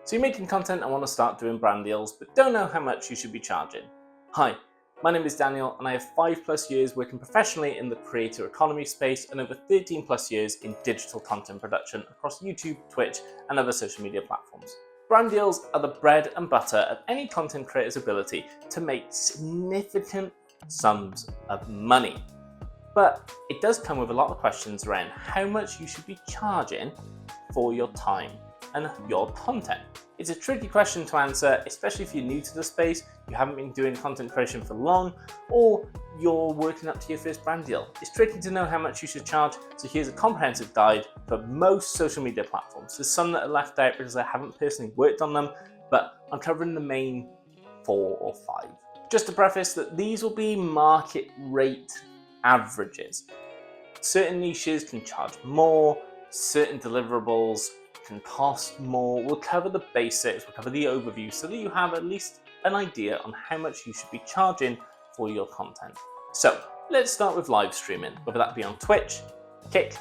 So you're making content and want to start doing brand deals, but don't know how much you should be charging. Hi, my name is Daniel and I have 5+ years working professionally in the creator economy space and over 13+ years in digital content production across YouTube, Twitch, and other social media platforms. Brand deals are the bread and butter of any content creator's ability to make significant sums of money. But it does come with a lot of questions around how much you should be charging for your time and your content. It's a tricky question to answer, especially if you're new to the space, you haven't been doing content creation for long, or you're working up to your first brand deal. It's tricky to know how much you should charge, so here's a comprehensive guide for most social media platforms. There's some that are left out because I haven't personally worked on them, but I'm covering the main 4 or 5. Just to preface that these will be market rate averages. Certain niches can charge more, certain deliverables can cost more. We'll cover the basics, we'll cover the overview so that you have at least an idea on how much you should be charging for your content. So let's start with live streaming, whether that be on Twitch, Kick,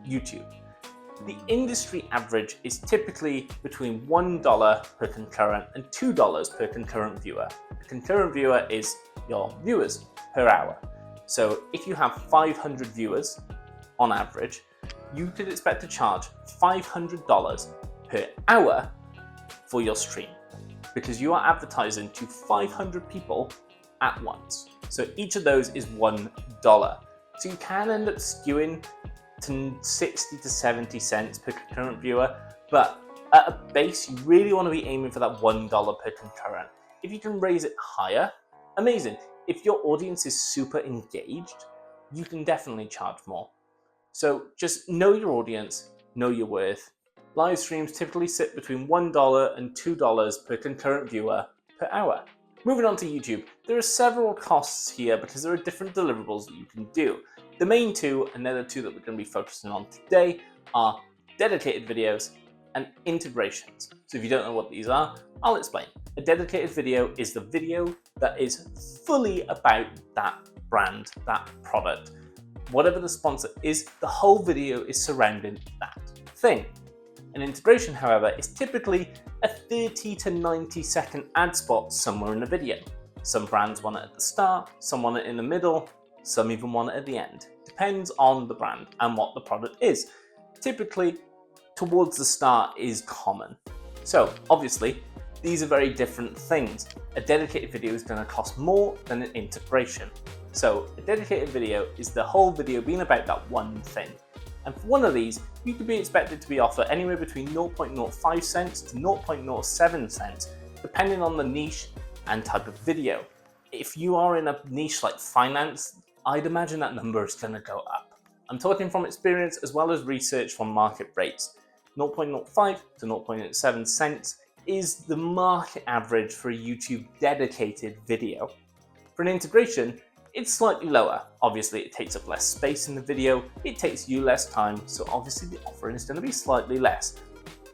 YouTube. The industry average is typically between $1 per concurrent and $2 per concurrent viewer. A concurrent viewer is your viewers per hour. So if you have 500 viewers on average, you could expect to charge $500 per hour for your stream because you are advertising to 500 people at once. So each of those is $1. So you can end up skewing to 60 to 70 cents per concurrent viewer, but at a base, you really want to be aiming for that $1 per concurrent. If you can raise it higher, amazing. If your audience is super engaged, you can definitely charge more. So just know your audience, know your worth. Live streams typically sit between $1 and $2 per concurrent viewer per hour. Moving on to YouTube, there are several costs here because there are different deliverables that you can do. The main two, and they're the two that we're going to be focusing on today, are dedicated videos and integrations. So if you don't know what these are, I'll explain. A dedicated video is the video that is fully about that brand, that product. Whatever the sponsor is, the whole video is surrounding that thing. An integration, however, is typically a 30 to 90 second ad spot somewhere in the video. Some brands want it at the start, some want it in the middle, some even want it at the end. Depends on the brand and what the product is. Typically, towards the start is common. So obviously, these are very different things. A dedicated video is going to cost more than an integration. So a dedicated video is the whole video being about that one thing. And for one of these, you could be expected to be offered anywhere between 0.05 cents to 0.07 cents, depending on the niche and type of video. If you are in a niche like finance, I'd imagine that number is going to go up. I'm talking from experience as well as research from market rates. 0.05 to 0.07 cents is the market average for a YouTube dedicated video. For an integration, it's slightly lower. Obviously, it takes up less space in the video, it takes you less time, so obviously the offering is going to be slightly less.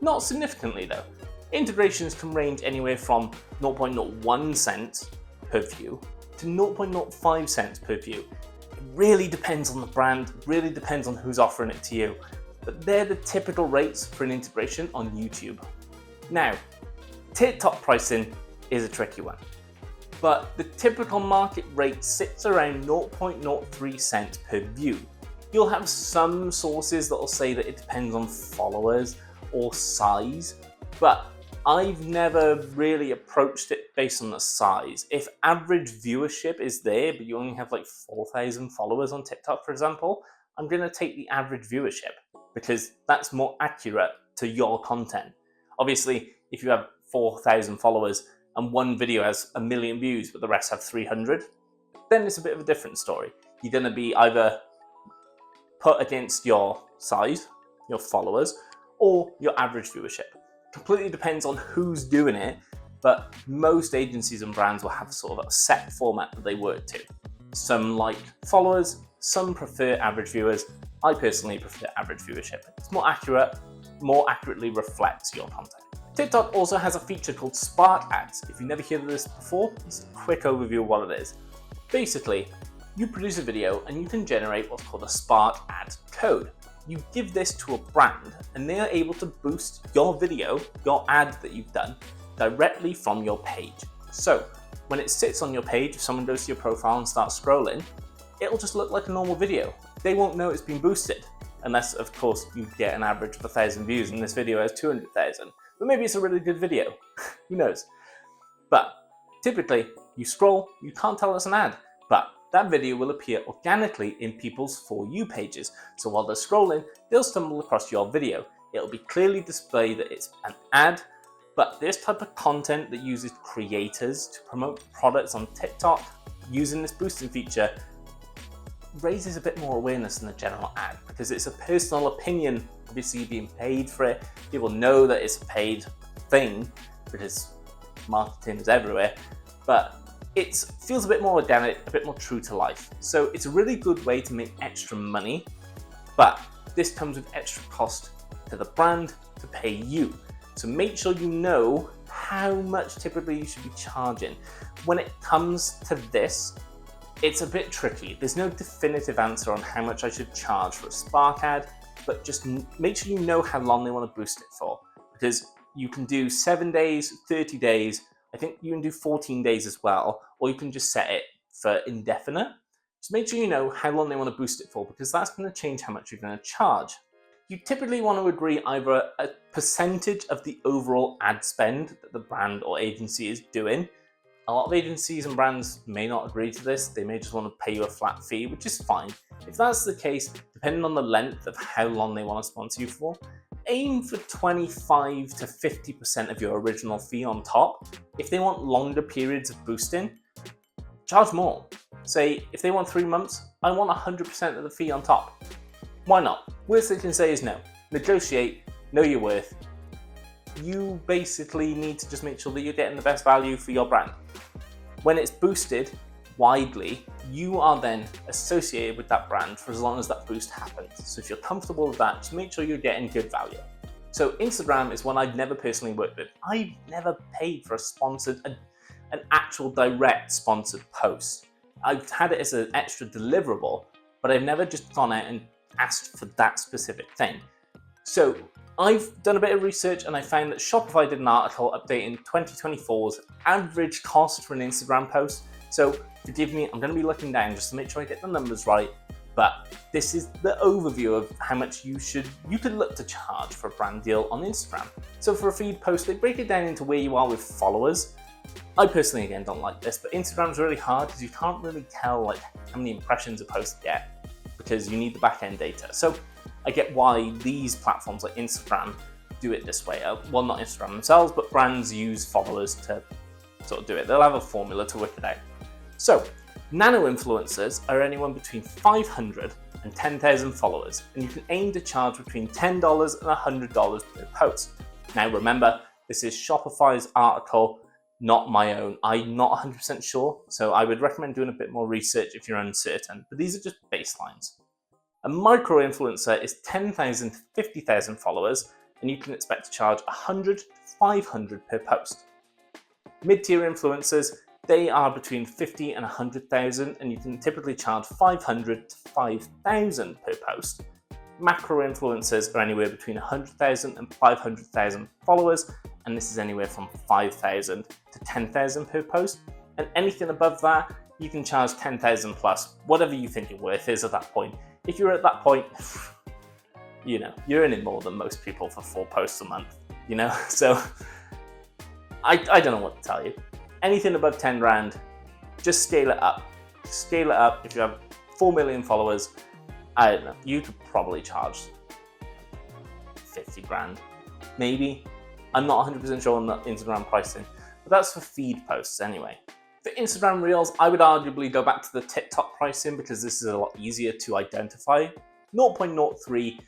Not significantly though. Integrations can range anywhere from 0.01 cents per view to 0.05 cents per view. It really depends on the brand, really depends on who's offering it to you. But they're the typical rates for an integration on YouTube. Now, TikTok pricing is a tricky one, but the typical market rate sits around 0.03 cents per view. You'll have some sources that will say that it depends on followers or size, but I've never really approached it based on the size. If average viewership is there, but you only have like 4,000 followers on TikTok, for example, I'm going to take the average viewership because that's more accurate to your content. Obviously, if you have 4,000 followers and one video has 1 million views, but the rest have 300, then it's a bit of a different story. You're going to be either put against your size, your followers, or your average viewership. Completely depends on who's doing it, but most agencies and brands will have sort of a set format that they work to. Some like followers, some prefer average viewers. I personally prefer average viewership. It's more accurate, more accurately reflects your content. TikTok also has a feature called Spark Ads. If you've never heard of this before, it's a quick overview of what it is. Basically, you produce a video and you can generate what's called a Spark Ad code. you give this to a brand and they are able to boost your video, your ad that you've done, directly from your page. So when it sits on your page, if someone goes to your profile and starts scrolling, it'll just look like a normal video. They won't know it's been boosted, unless of course you get an average of 1,000 views and this video has 200,000. But maybe it's a really good video, who knows? But typically, you scroll, you can't tell it's an ad, but that video will appear organically in people's For You pages. So while they're scrolling, they'll stumble across your video. It'll be clearly displayed that it's an ad, but this type of content that uses creators to promote products on TikTok using this boosting feature raises a bit more awareness than a general ad, because it's a personal opinion, obviously being paid for it. People know that it's a paid thing because marketing is everywhere, but it feels a bit more organic, a bit more true to life. So it's a really good way to make extra money, but this comes with extra cost to the brand to pay you. So make sure you know how much typically you should be charging. When it comes to this, it's a bit tricky. There's no definitive answer on how much I should charge for a Spark ad, but just make sure you know how long they want to boost it for, because you can do 7 days, 30 days, I think you can do 14 days as well, or you can just set it for indefinite. Just make sure you know how long they want to boost it for, because that's going to change how much you're going to charge. You typically want to agree either a percentage of the overall ad spend that the brand or agency is doing. A lot of agencies and brands may not agree to this. They may just want to pay you a flat fee, which is fine. If that's the case, depending on the length of how long they want to sponsor you for, aim for 25 to 50% of your original fee on top. If they want longer periods of boosting, charge more. Say, if they want 3 months, I want 100% of the fee on top. Why not? Worst they can say is no. Negotiate, know your worth. You basically need to just make sure that you're getting the best value for your brand. When it's boosted widely, you are then associated with that brand for as long as that boost happens. So if you're comfortable with that, just make sure you're getting good value. So Instagram is one I've never personally worked with. I've never paid for an actual direct sponsored post. I've had it as an extra deliverable, but I've never just gone out and asked for that specific thing. So I've done a bit of research and I found that Shopify did an article updating 2024's average cost for an Instagram post. So forgive me, I'm going to be looking down just to make sure I get the numbers right, but this is the overview of how much you could look to charge for a brand deal on Instagram. So for a feed post, they break it down into where you are with followers. I personally, again, don't like this, but Instagram's really hard because you can't really tell like how many impressions a post get because you need the back-end data. So I get why these platforms like Instagram do it this way. Well, not Instagram themselves, but brands use followers to sort of do it. They'll have a formula to work it out. So nano influencers are anyone between 500 and 10,000 followers, and you can aim to charge between $10 and $100 per post. Now remember, this is Shopify's article, not my own. I'm not 100% sure, so I would recommend doing a bit more research if you're uncertain, but these are just baselines. A micro-influencer is 10,000 to 50,000 followers, and you can expect to charge 100 to 500 per post. Mid-tier influencers, they are between 50 and 100,000, and you can typically charge 500 to 5,000 per post. Macro influencers are anywhere between 100,000 and 500,000 followers, and this is anywhere from 5,000 to 10,000 per post. And anything above that, you can charge 10,000 plus, whatever you think your worth is at that point. If you're at that point, you know, you're earning more than most people for 4 posts a month, you know? So I don't know what to tell you. Anything above 10 grand, just scale it up. Scale it up. If you have 4 million followers, I don't know, you could probably charge 50 grand, maybe. I'm not 100% sure on the Instagram pricing, but that's for feed posts anyway. For Instagram Reels, I would arguably go back to the TikTok pricing because this is a lot easier to identify. 0.03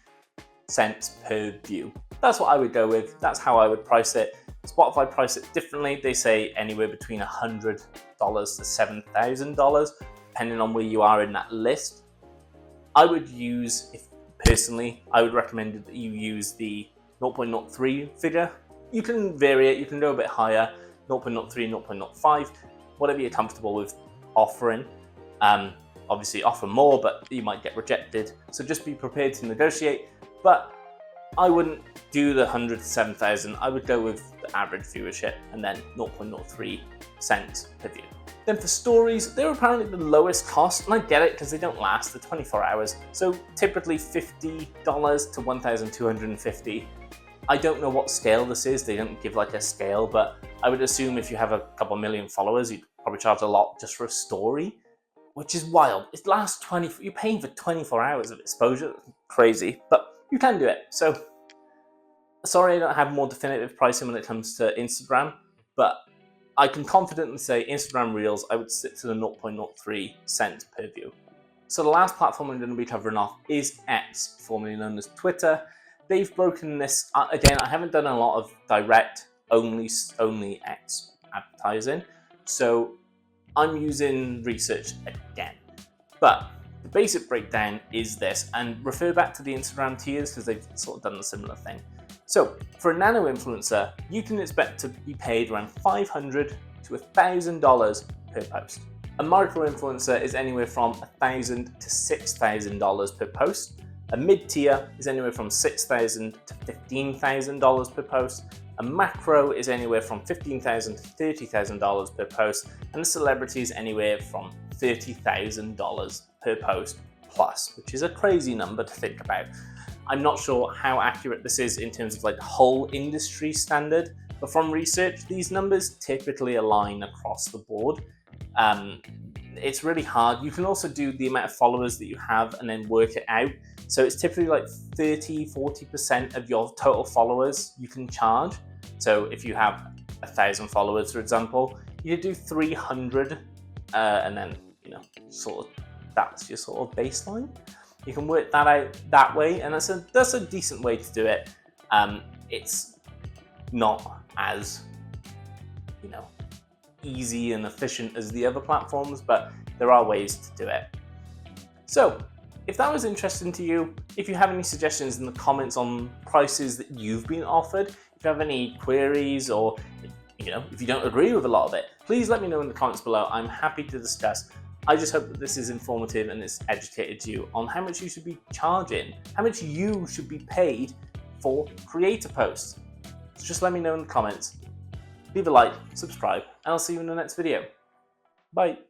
cents per view. That's what I would go with. That's how I would price it. Spotify price it differently. They say anywhere between $100 to $7,000, depending on where you are in that list. I would use, personally, I would recommend that you use the 0.03 figure. You can vary it, you can go a bit higher, 0.03, 0.05, whatever you're comfortable with offering. obviously offer more, but you might get rejected. So just be prepared to negotiate. But I wouldn't do the 100 to 7,000. I would go with the average viewership and then 0.03 cents per view. Then for stories, they're apparently the lowest cost, and I get it because they don't last the 24 hours. So typically $50 to 1,250. I don't know what scale this is. They don't give like a scale, but I would assume if you have a couple million followers, you'd probably charge a lot just for a story, which is wild. It lasts you're paying for 24 hours of exposure. Crazy, but you can do it. So sorry I don't have more definitive pricing when it comes to Instagram, but I can confidently say Instagram Reels, I would stick to the 0.03 cents per view. So the last platform I'm going to be covering off is X, formerly known as Twitter. They've broken this, again, I haven't done a lot of direct only X advertising, so I'm using research again. But the basic breakdown is this, and refer back to the Instagram tiers because they've sort of done a similar thing. So for a nano influencer, you can expect to be paid around $500 to $1,000 per post. A micro influencer is anywhere from $1,000 to $6,000 per post. A mid-tier is anywhere from $6,000 to $15,000 per post. A macro is anywhere from $15,000 to $30,000 per post. And a celebrity is anywhere from $30,000 per post plus, which is a crazy number to think about. I'm not sure how accurate this is in terms of like the whole industry standard, but from research, these numbers typically align across the board. It's really hard. You can also do the amount of followers that you have and then work it out. So it's typically like 30-40% of your total followers you can charge. So if you have 1,000 followers, for example, you do 300 and then, sort of that's your sort of baseline. You can work that out that way, and that's a decent way to do it. It's not as, easy and efficient as the other platforms, but there are ways to do it. So if that was interesting to you, if you have any suggestions in the comments on prices that you've been offered, if you have any queries, or if you don't agree with a lot of it, please let me know in the comments below. I'm happy to discuss. I just hope that this is informative and it's educated you on how much you should be charging, how much you should be paid for creator posts. So just let me know in the comments. Leave a like, subscribe, and I'll see you in the next video. Bye.